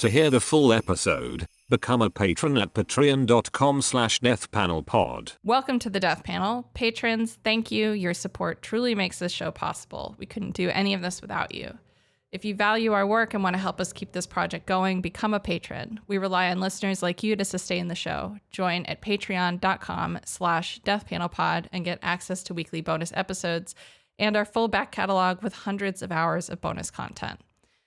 To hear the full episode, become a patron at patreon.com/deathpanelpod. Welcome to the Death Panel. Patrons, thank you. Your support truly makes this show possible. We couldn't do any of this without you. If you value our work and want to help us keep this project going, become a patron. We rely on listeners like you to sustain the show. Join at patreon.com/deathpanelpod and get access to weekly bonus episodes and our full back catalog with hundreds of hours of bonus content.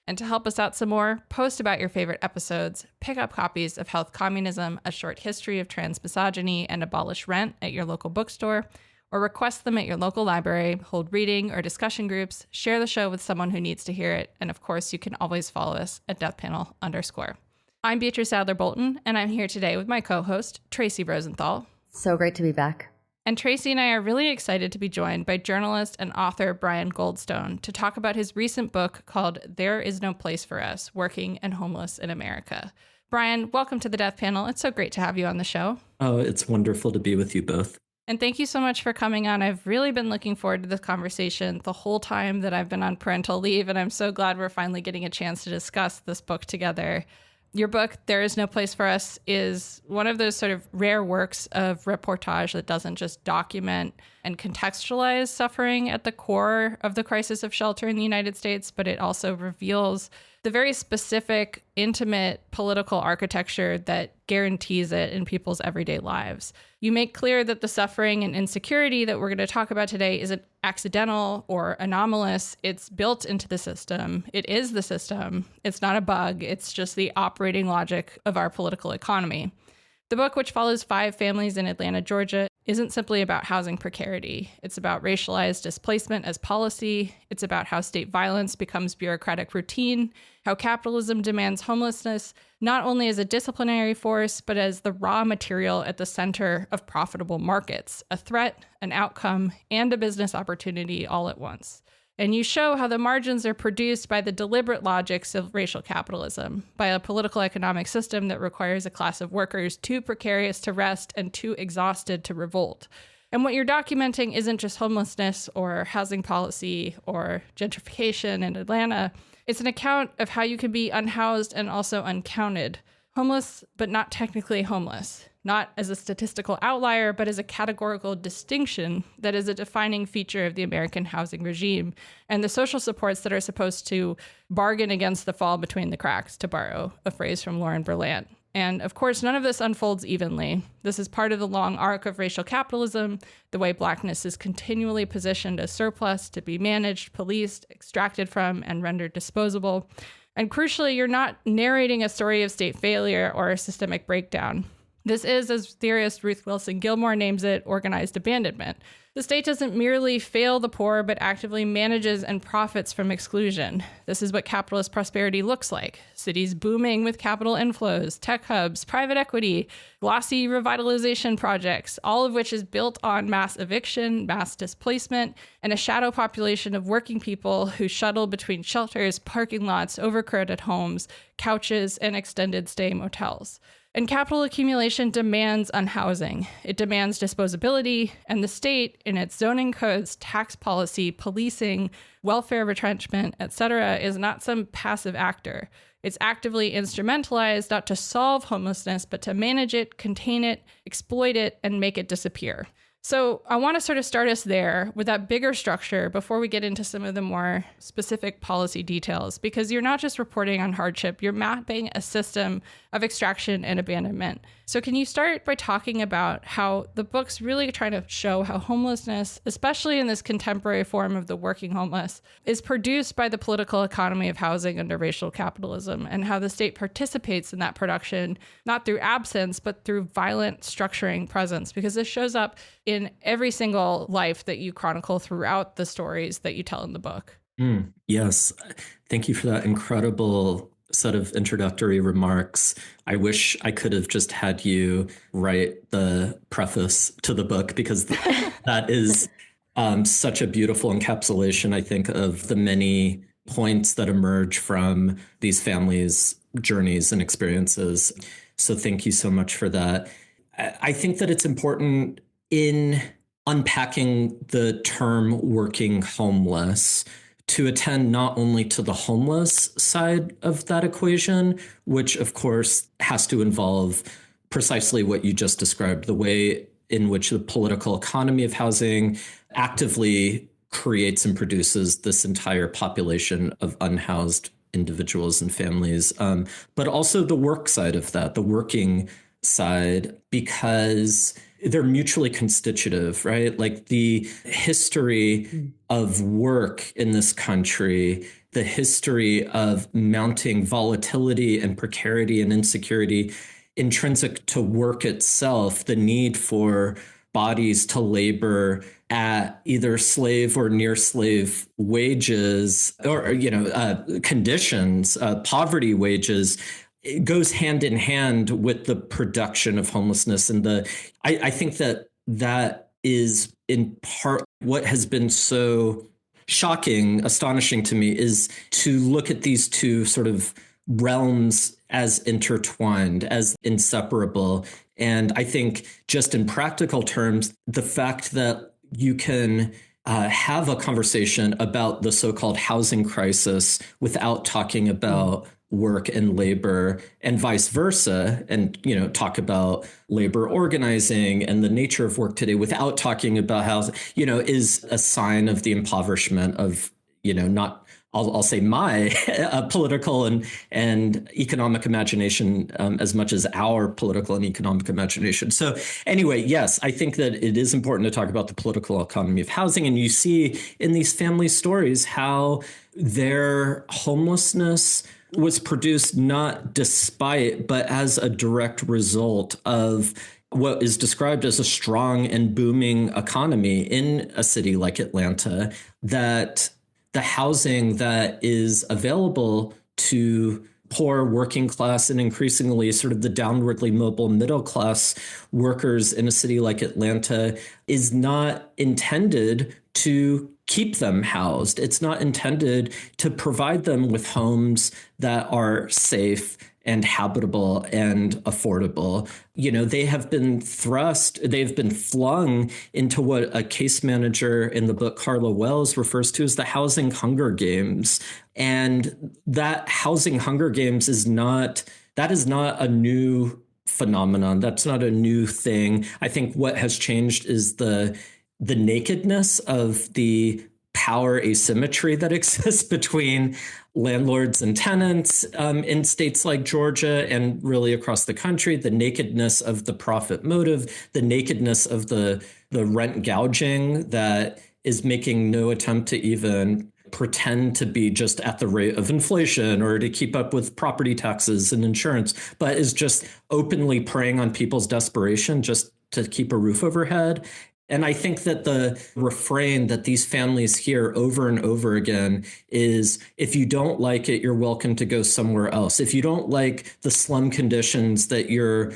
And to help us out some more, post about your favorite episodes, pick up copies of Health Communism, A Short History of Trans Misogyny, and Abolish Rent at your local bookstore, or request them at your local library, hold reading or discussion groups, share the show with someone who needs to hear it, and of course, you can always follow us at deathpanel_. I'm Beatrice Adler-Bolton, and I'm here today with my co-host, Tracy Rosenthal. So great to be back. And Tracy and I are really excited to be joined by journalist and author Brian Goldstone to talk about his recent book called There Is No Place for Us, Working and Homeless in America. Brian, welcome to the Death Panel. It's so great to have you on the show. Oh, it's wonderful to be with you both. And thank you so much for coming on. I've really been looking forward to this conversation the whole time that I've been on parental leave, and I'm so glad we're finally getting a chance to discuss this book together. Your book, There Is No Place for Us, is one of those sort of rare works of reportage that doesn't just document and contextualize suffering at the core of the crisis of shelter in the United States, but it also reveals the very specific, intimate political architecture that guarantees it in people's everyday lives. You make clear that the suffering and insecurity that we're going to talk about today isn't accidental or anomalous. It's built into the system. It is the system. It's not a bug. It's just the operating logic of our political economy. The book, which follows 5 families in Atlanta, Georgia, isn't simply about housing precarity. It's about racialized displacement as policy. It's about how state violence becomes bureaucratic routine, how capitalism demands homelessness, not only as a disciplinary force, but as the raw material at the center of profitable markets, a threat, an outcome, and a business opportunity all at once. And you show how the margins are produced by the deliberate logics of racial capitalism, by a political economic system that requires a class of workers too precarious to rest and too exhausted to revolt. And what you're documenting isn't just homelessness or housing policy or gentrification in Atlanta. It's an account of how you can be unhoused and also uncounted, homeless but not technically homeless. Not as a statistical outlier, but as a categorical distinction that is a defining feature of the American housing regime and the social supports that are supposed to bargain against the fall between the cracks, to borrow a phrase from Lauren Berlant. And of course, none of this unfolds evenly. This is part of the long arc of racial capitalism, the way Blackness is continually positioned as surplus to be managed, policed, extracted from, and rendered disposable. And crucially, you're not narrating a story of state failure or a systemic breakdown. This is, as theorist Ruth Wilson Gilmore names it, organized abandonment. The state doesn't merely fail the poor, but actively manages and profits from exclusion. This is what capitalist prosperity looks like. Cities booming with capital inflows, tech hubs, private equity, glossy revitalization projects, all of which is built on mass eviction, mass displacement, and a shadow population of working people who shuttle between shelters, parking lots, overcrowded homes, couches, and extended stay motels. And capital accumulation demands unhousing. It demands disposability, and the state, in its zoning codes, tax policy, policing, welfare retrenchment, etc., is not some passive actor. It's actively instrumentalized not to solve homelessness, but to manage it, contain it, exploit it, and make it disappear. So I want to sort of start us there with that bigger structure before we get into some of the more specific policy details, because you're not just reporting on hardship, you're mapping a system of extraction and abandonment. So can you start by talking about how the book's really trying to show how homelessness, especially in this contemporary form of the working homeless, is produced by the political economy of housing under racial capitalism, and how the state participates in that production, not through absence, but through violent structuring presence, because this shows up in every single life that you chronicle throughout the stories that you tell in the book. Yes. Thank you for that incredible set of introductory remarks. I wish I could have just had you write the preface to the book, because that is such a beautiful encapsulation, I think, of the many points that emerge from these families' journeys and experiences. So thank you so much for that. I think that it's important in unpacking the term working homeless to attend not only to the homeless side of that equation, which of course has to involve precisely what you just described, the way in which the political economy of housing actively creates and produces this entire population of unhoused individuals and families, but also the work side of that, the working side, because they're mutually constitutive, right? Like the history of work in this country, the history of mounting volatility and precarity and insecurity intrinsic to work itself, the need for bodies to labor at either slave or near slave wages or, conditions, poverty wages, it goes hand in hand with the production of homelessness. And I think that is in part what has been so shocking, astonishing to me, is to look at these two sort of realms as intertwined, as inseparable. And I think just in practical terms, the fact that you can have a conversation about the so-called housing crisis without talking about work and labor, and vice versa, and talk about labor organizing and the nature of work today without talking about housing, is a sign of the impoverishment of not I'll say my political and economic imagination as much as our political and economic imagination. So anyway, yes, I think that it is important to talk about the political economy of housing. And you see in these family stories how their homelessness was produced not despite, but as a direct result of what is described as a strong and booming economy in a city like Atlanta, that the housing that is available to poor working class and increasingly sort of the downwardly mobile middle class workers in a city like Atlanta is not intended to keep them housed. It's not intended to provide them with homes that are safe and habitable and affordable. They have been they've been flung into what a case manager in the book Carla Wells refers to as the housing Hunger Games. And that housing Hunger Games is not a new phenomenon. That's not a new thing. I think what has changed is the nakedness of the power asymmetry that exists between landlords and tenants in states like Georgia and really across the country, the nakedness of the profit motive, the nakedness of the rent gouging that is making no attempt to even pretend to be just at the rate of inflation or to keep up with property taxes and insurance, but is just openly preying on people's desperation just to keep a roof overhead. And I think that the refrain that these families hear over and over again is, if you don't like it, you're welcome to go somewhere else. If you don't like the slum conditions that you're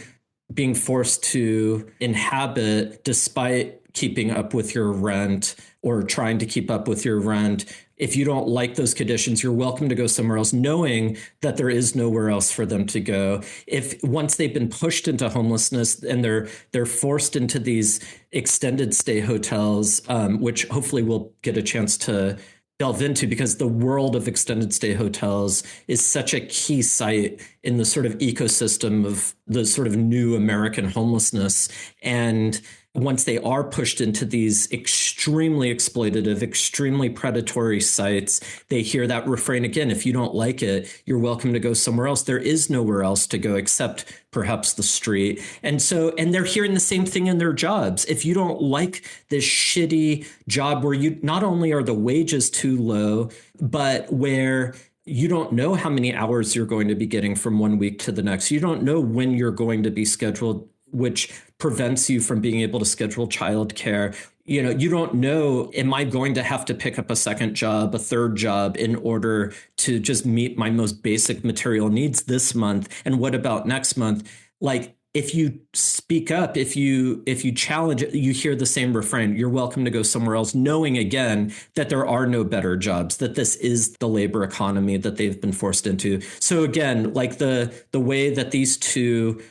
being forced to inhabit despite keeping up with your rent or trying to keep up with your rent, if you don't like those conditions, you're welcome to go somewhere else, knowing that there is nowhere else for them to go. If once they've been pushed into homelessness and they're forced into these extended stay hotels, which hopefully we'll get a chance to delve into, because the world of extended stay hotels is such a key site in the sort of ecosystem of the sort of new American homelessness. And once they are pushed into these extremely exploitative, extremely predatory sites, they hear that refrain again. If you don't like it, you're welcome to go somewhere else. There is nowhere else to go except perhaps the street. And they're hearing the same thing in their jobs. If you don't like this shitty job where you not only are the wages too low, but where you don't know how many hours you're going to be getting from one week to the next. You don't know when you're going to be scheduled, which prevents you from being able to schedule childcare. You don't know, am I going to have to pick up a second job, a third job in order to just meet my most basic material needs this month? And what about next month? Like, if you speak up, if you challenge it, you hear the same refrain. You're welcome to go somewhere else, knowing again that there are no better jobs, that this is the labor economy that they've been forced into. So again, like the way that these two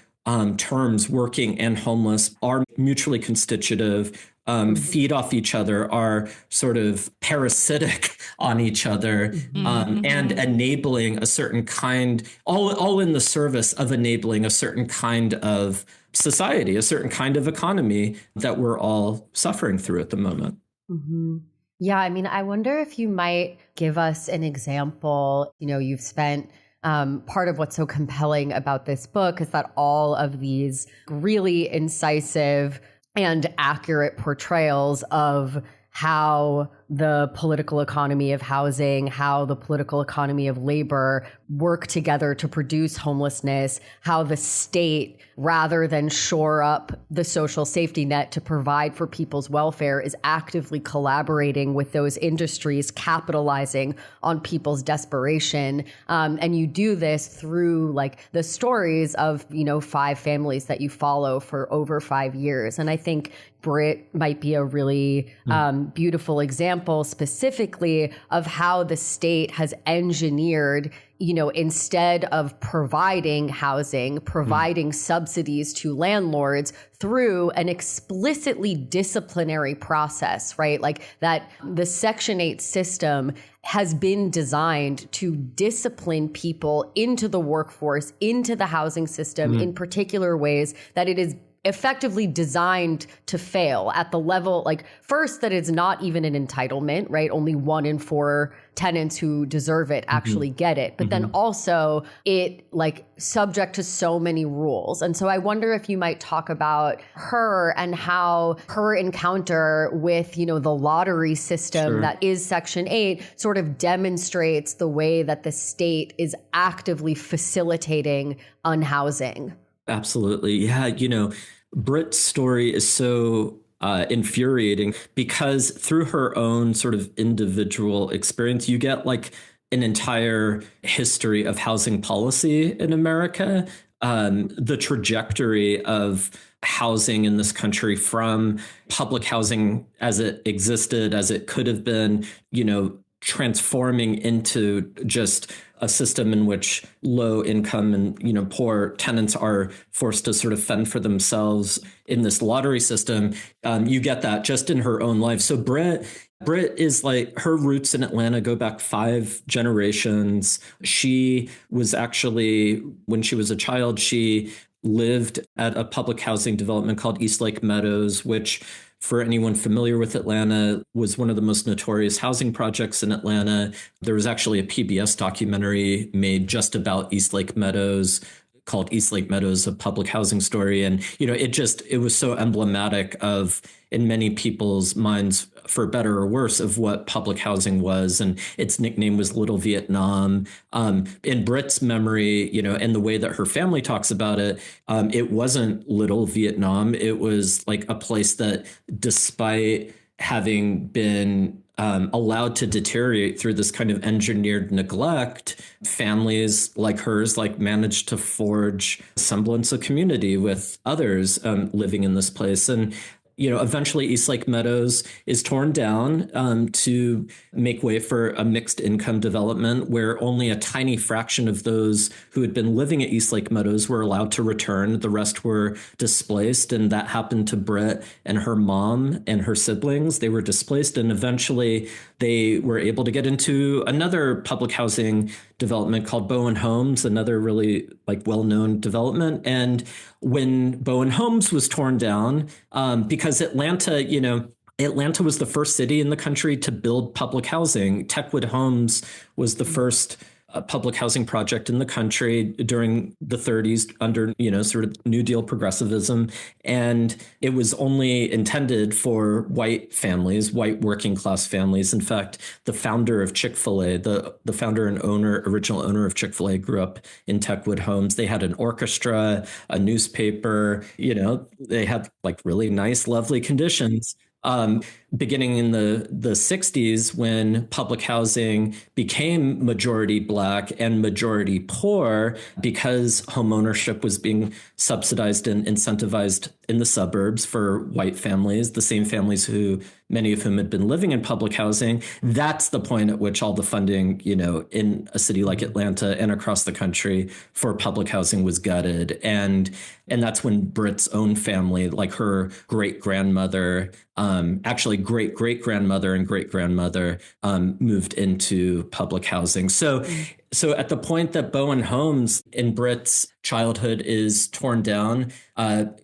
terms, working and homeless, are mutually constitutive, feed off each other, are sort of parasitic on each other, and enabling a certain kind, all in the service of enabling a certain kind of society, a certain kind of economy that we're all suffering through at the moment. Mm-hmm. Yeah, I mean, I wonder if you might give us an example. You've spent part of what's so compelling about this book is that all of these really incisive and accurate portrayals of how the political economy of housing, how the political economy of labor work together to produce homelessness, how the state, rather than shore up the social safety net to provide for people's welfare, is actively collaborating with those industries, capitalizing on people's desperation. And you do this through the stories of, 5 families that you follow for over 5 years. And I think Brit might be a really beautiful example specifically of how the state has engineered, instead of providing housing, providing subsidies to landlords through an explicitly disciplinary process, right? Like that the Section 8 system has been designed to discipline people into the workforce, into the housing system in particular ways that it is effectively designed to fail at the level, first, that it's not even an entitlement, right? Only 1 in 4 tenants who deserve it actually get it. But then also it subject to so many rules. And so I wonder if you might talk about her and how her encounter with, the lottery system that is Section 8 sort of demonstrates the way that the state is actively facilitating unhousing. Absolutely. Yeah. Brit's story is so infuriating because through her own sort of individual experience, you get an entire history of housing policy in America. The trajectory of housing in this country from public housing as it existed, as it could have been, transforming into just a system in which low income and, poor tenants are forced to sort of fend for themselves in this lottery system. You get that just in her own life. So Brit is her roots in Atlanta go back 5 generations. She was actually, when she was a child, she lived at a public housing development called East Lake Meadows, which, for anyone familiar with Atlanta, was one of the most notorious housing projects in Atlanta. There was actually a PBS documentary made just about East Lake Meadows called East Lake Meadows, a public housing story. And, it was so emblematic of, in many people's minds, for better or worse, of what public housing was. And its nickname was Little Vietnam. In Brit's memory, and the way that her family talks about it, it wasn't Little Vietnam. It was a place that, despite having been allowed to deteriorate through this kind of engineered neglect, families like hers managed to forge semblance of community with others living in this place. And eventually East Lake Meadows is torn down to make way for a mixed income development where only a tiny fraction of those who had been living at East Lake Meadows were allowed to return. The rest were displaced. And that happened to Brit and her mom and her siblings. They were displaced. And eventually they were able to get into another public housing development called Bowen Homes, another really well-known development. And when Bowen Homes was torn down, because Atlanta was the first city in the country to build public housing. Techwood Homes was the first public housing project in the country during the 30s under, sort of New Deal progressivism. And it was only intended for white families, white working class families. In fact, the founder of Chick-fil-A, the founder and original owner of Chick-fil-A grew up in Techwood Homes. They had an orchestra, a newspaper, they had really nice, lovely conditions. beginning in the 60s, when public housing became majority Black and majority poor, because home ownership was being subsidized and incentivized in the suburbs for white families, the same families who many of whom had been living in public housing. That's the point at which all the funding, in a city like Atlanta and across the country for public housing was gutted. And that's when Britt's own family, like her great-grandmother, actually great-great-grandmother and great-grandmother, moved into public housing. So at the point that Bowen Homes in Britt's childhood is torn down,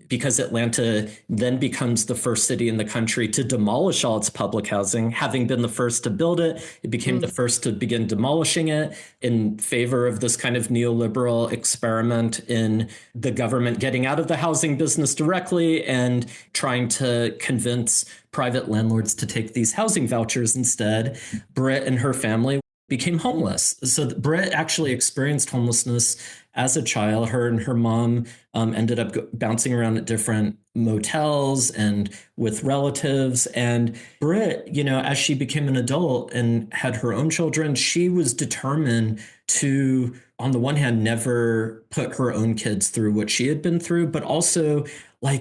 because Atlanta then becomes the first city in the country to demolish all its public housing, having been the first to build it, it became the first to begin demolishing it in favor of this kind of neoliberal experiment in the government getting out of the housing business directly and trying to convince private landlords to take these housing vouchers instead. Britt and her family became homeless. So Britt actually experienced homelessness as a child. Her and her mom ended up bouncing around at different motels and with relatives. And Britt, as she became an adult and had her own children, she was determined to, on the one hand, never put her own kids through what she had been through, but also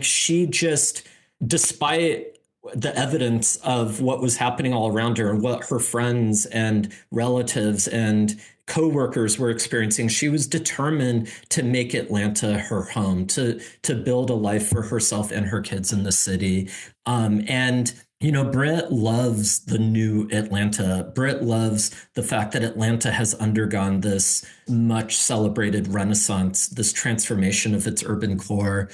she just, despite the evidence of what was happening all around her and what her friends and relatives and coworkers were experiencing, she was determined to make Atlanta her home, to build a life for herself and her kids in the city. And Britt loves the new Atlanta. Britt loves the fact that Atlanta has undergone this much celebrated renaissance, this transformation of its urban core.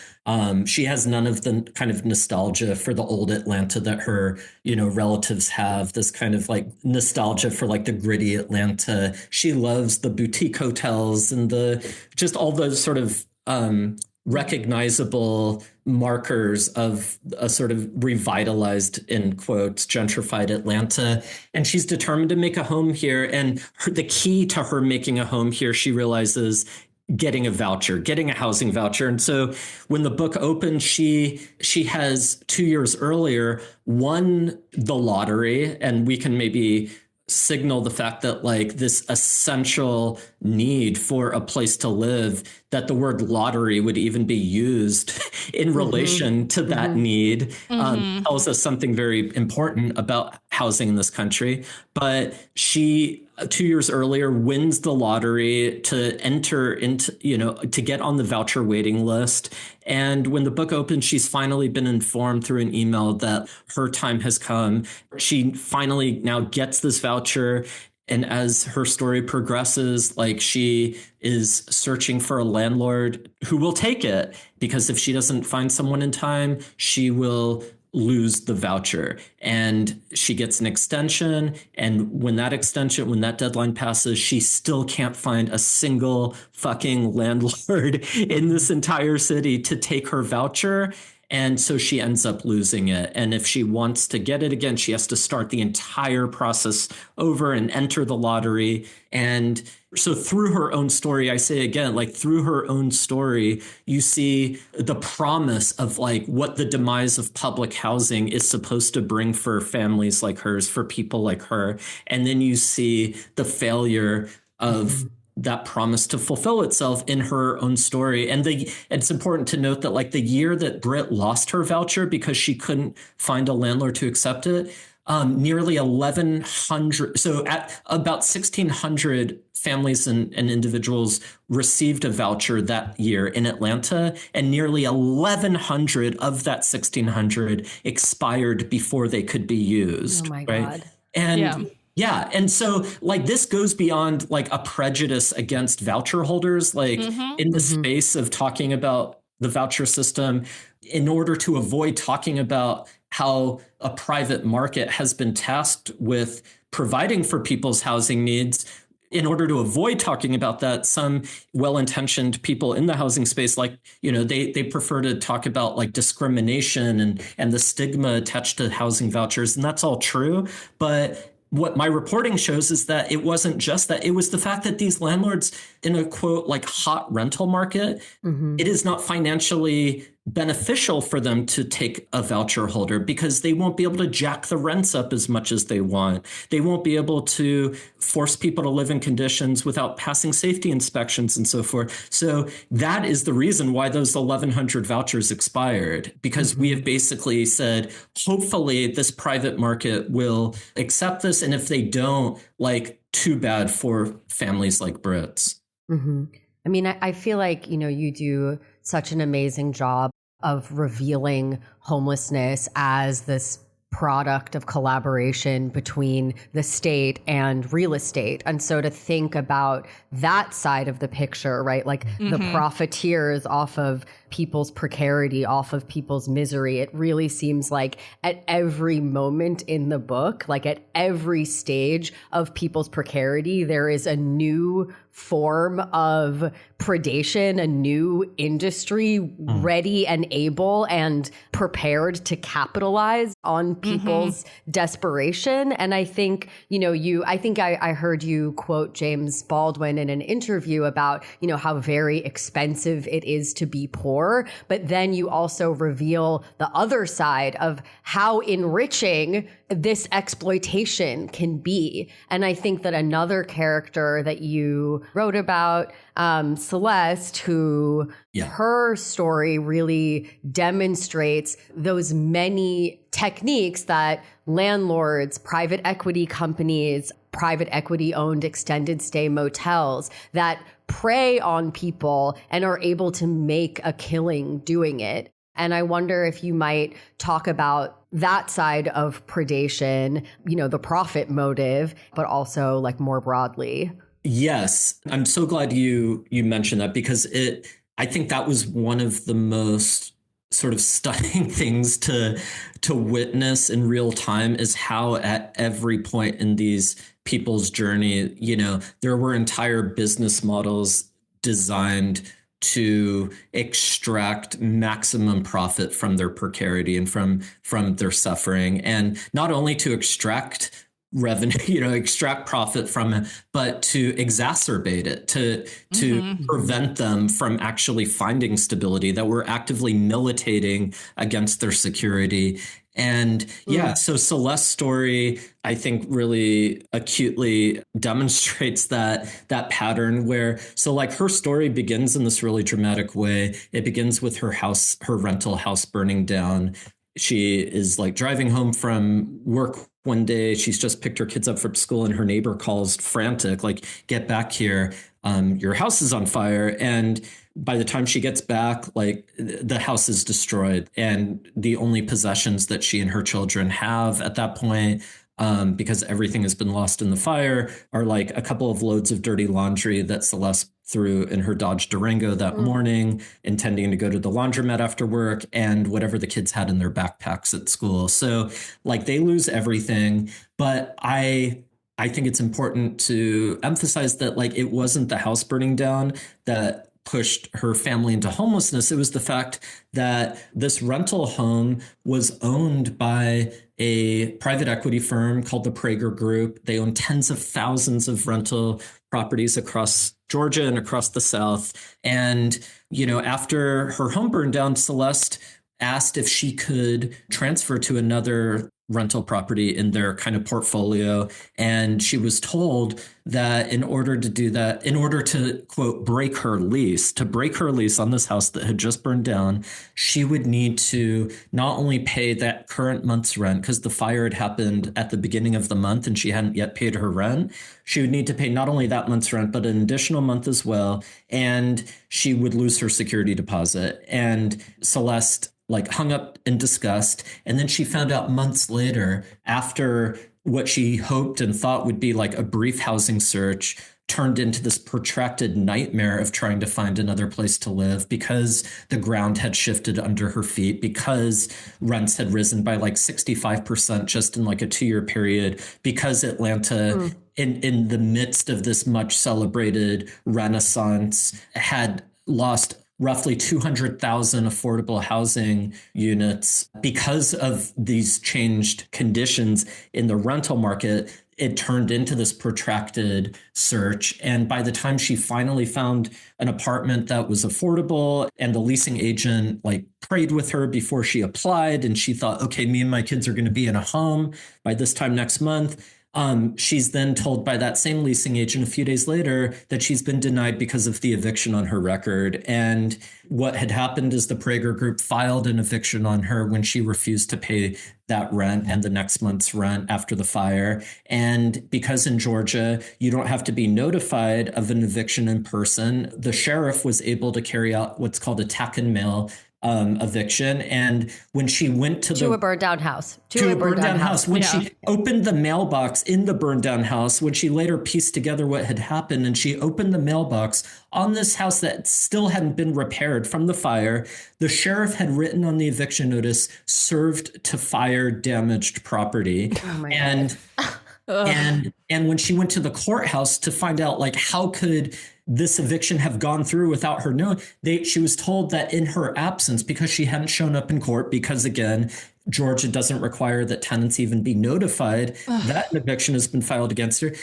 She has none of the kind of nostalgia for the old Atlanta that her, relatives have, this kind of nostalgia for the gritty Atlanta. She loves the boutique hotels and just all the sort of recognizable markers of a sort of revitalized, in quotes, gentrified Atlanta. And she's determined to make a home here. And the key to her making a home here, she realizes, getting a voucher, getting a housing voucher. And so when the book opens, she has 2 years earlier won the lottery, and we can maybe signal the fact that this essential need for a place to live, that the word lottery would even be used in relation to that need, tells us something very important about housing in this country. But she, 2 years earlier, wins the lottery to enter into, to get on the voucher waiting list. And when the book opens, she's finally been informed through an email that her time has come. She finally now gets this voucher. And as her story progresses, she is searching for a landlord who will take it, because if she doesn't find someone in time, she will lose the voucher. And she gets an extension. And when that deadline passes, she still can't find a single fucking landlord in this entire city to take her voucher. And so she ends up losing it. And if she wants to get it again, she has to start the entire process over and enter the lottery. And so through her own story, I say again, through her own story, you see the promise of what the demise of public housing is supposed to bring for families like hers, for people like her. And then you see the failure of that promise to fulfill itself in her own story. And it's important to note that the year that Britt lost her voucher because she couldn't find a landlord to accept it, nearly 1,100, so at about 1,600 families and individuals received a voucher that year in Atlanta, and nearly 1,100 of that 1,600 expired before they could be used. Oh my right? God. And yeah. And so this goes beyond a prejudice against voucher holders, in the space of talking about the voucher system, in order to avoid talking about how a private market has been tasked with providing for people's housing needs. In order to avoid talking about that, some well-intentioned people in the housing space, they prefer to talk about discrimination and the stigma attached to housing vouchers. And that's all true. But what my reporting shows is that it wasn't just that. It was the fact that these landlords, in a quote, hot rental market, it is not financially beneficial for them to take a voucher holder because they won't be able to jack the rents up as much as they want. They won't be able to force people to live in conditions without passing safety inspections and so forth. So that is the reason why those 1,100 vouchers expired, because we have basically said, hopefully this private market will accept this. And if they don't, like, too bad for families like Brits. Mm-hmm. I mean, I feel like, you do such an amazing job of revealing homelessness as this product of collaboration between the state and real estate. And so to think about that side of the picture, right? Like the profiteers off of people's precarity, off of people's misery, it really seems like at every moment in the book, like at every stage of people's precarity, there is a new form of predation, a new industry ready and able and prepared to capitalize on people's desperation. And I think, I heard you quote James Baldwin in an interview about, how very expensive it is to be poor. But then you also reveal the other side of how enriching this exploitation can be. And I think that another character that you wrote about, Celeste, who her story really demonstrates those many techniques that landlords, private equity companies, private equity owned extended stay motels that prey on people and are able to make a killing doing it. And I wonder if you might talk about that side of predation, the profit motive, but also like more broadly. Yes, I'm so glad you mentioned that, because I think that was one of the most sort of stunning things to witness in real time, is how at every point in these people's journey, there were entire business models designed to extract maximum profit from their precarity and from their suffering, and not only to extract revenue, extract profit from it, but to exacerbate it, to prevent them from actually finding stability, that we're actively militating against their security. And so Celeste's story, I think, really acutely demonstrates that pattern where, so like her story begins in this really dramatic way. It begins with her rental house burning down. She is like driving home from work one day. She's just picked her kids up from school and her neighbor calls frantic, like, get back here. Your house is on fire. And by the time she gets back, like, the house is destroyed. And the only possessions that she and her children have at that point, because everything has been lost in the fire, are like a couple of loads of dirty laundry that Celeste threw in her Dodge Durango that morning, intending to go to the laundromat after work, and whatever the kids had in their backpacks at school. So like they lose everything. But I think it's important to emphasize that, like, it wasn't the house burning down that pushed her family into homelessness. It was the fact that this rental home was owned by a private equity firm called the Prager Group. They own tens of thousands of rental properties across Georgia and across the South. And, after her home burned down, Celeste asked if she could transfer to another rental property in their kind of portfolio. And she was told that in order to do that, in order to, quote, break her lease on this house that had just burned down, she would need to not only pay that current month's rent, because the fire had happened at the beginning of the month and she hadn't yet paid her rent. She would need to pay not only that month's rent, but an additional month as well. And she would lose her security deposit. And Celeste hung up in disgust. And then she found out months later, after what she hoped and thought would be like a brief housing search turned into this protracted nightmare of trying to find another place to live, because the ground had shifted under her feet, because rents had risen by like 65% just in like a 2-year period, because Atlanta, in the midst of this much celebrated renaissance, had lost roughly 200,000 affordable housing units. Because of these changed conditions in the rental market, it turned into this protracted search. And by the time she finally found an apartment that was affordable, and the leasing agent like prayed with her before she applied, and she thought, okay, me and my kids are going to be in a home by this time next month. She's then told by that same leasing agent a few days later that she's been denied because of the eviction on her record. And what had happened is the Prager Group filed an eviction on her when she refused to pay that rent and the next month's rent after the fire. And because in Georgia, you don't have to be notified of an eviction in person, the sheriff was able to carry out what's called a tack and mail eviction. And when she went to a burned down house, to a burned down house, when she opened the mailbox in the burned down house, when she later pieced together what had happened, and she opened the mailbox on this house that still hadn't been repaired from the fire, the sheriff had written on the eviction notice, served to fire damaged property. Oh my and God. And when she went to the courthouse to find out, like, how could this eviction have gone through without her knowing, she was told that in her absence, because she hadn't shown up in court, because again, Georgia doesn't require that tenants even be notified that an eviction has been filed against her.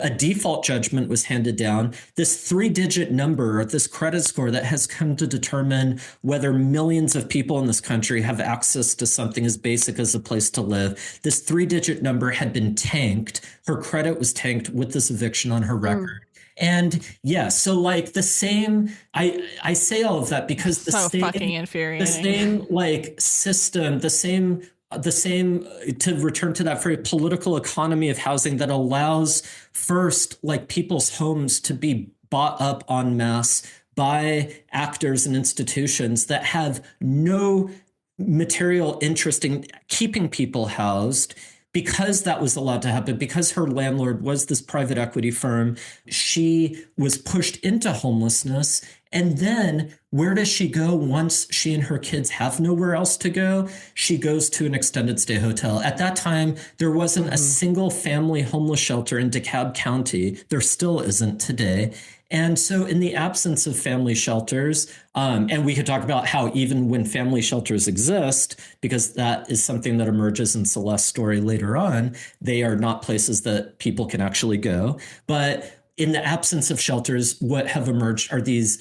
A default judgment was handed down. This 3-digit number, this credit score that has come to determine whether millions of people in this country have access to something as basic as a place to live. This 3-digit number had been tanked. Her credit was tanked with this eviction on her record. And yeah, so like the same, I say all of that because the same, fucking infuriating. The same like system, the same, to return to that phrase, political economy of housing that allows first like people's homes to be bought up en masse by actors and institutions that have no material interest in keeping people housed. Because that was allowed to happen, because her landlord was this private equity firm, she was pushed into homelessness. And then where does she go once she and her kids have nowhere else to go? She goes to an extended stay hotel. At that time, there wasn't a single family homeless shelter in DeKalb County. There still isn't today. And so in the absence of family shelters, and we could talk about how even when family shelters exist, because that is something that emerges in Celeste's story later on, they are not places that people can actually go. But in the absence of shelters, what have emerged are these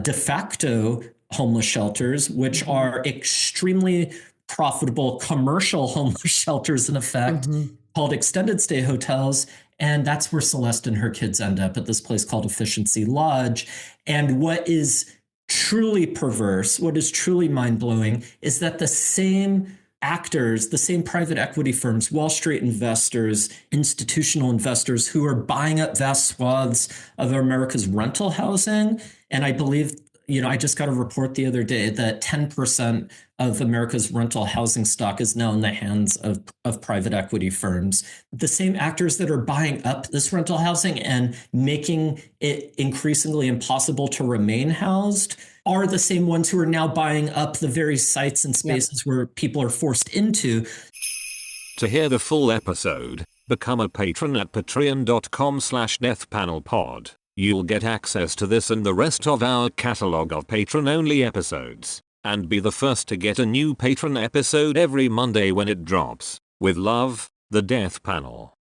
de facto homeless shelters, which are extremely profitable commercial homeless shelters in effect, called extended stay hotels. And that's where Celeste and her kids end up, at this place called Efficiency Lodge. And what is truly perverse, what is truly mind-blowing, is that the same actors, the same private equity firms, Wall Street investors, institutional investors who are buying up vast swaths of America's rental housing. And I believe, I just got a report the other day that 10% of America's rental housing stock is now in the hands of private equity firms. The same actors that are buying up this rental housing and making it increasingly impossible to remain housed are the same ones who are now buying up the very sites and spaces where people are forced into. To hear the full episode, become a patron at patreon.com/deathpanelpod. You'll get access to this and the rest of our catalog of patron-only episodes, and be the first to get a new patron episode every Monday when it drops. With love, the Death Panel.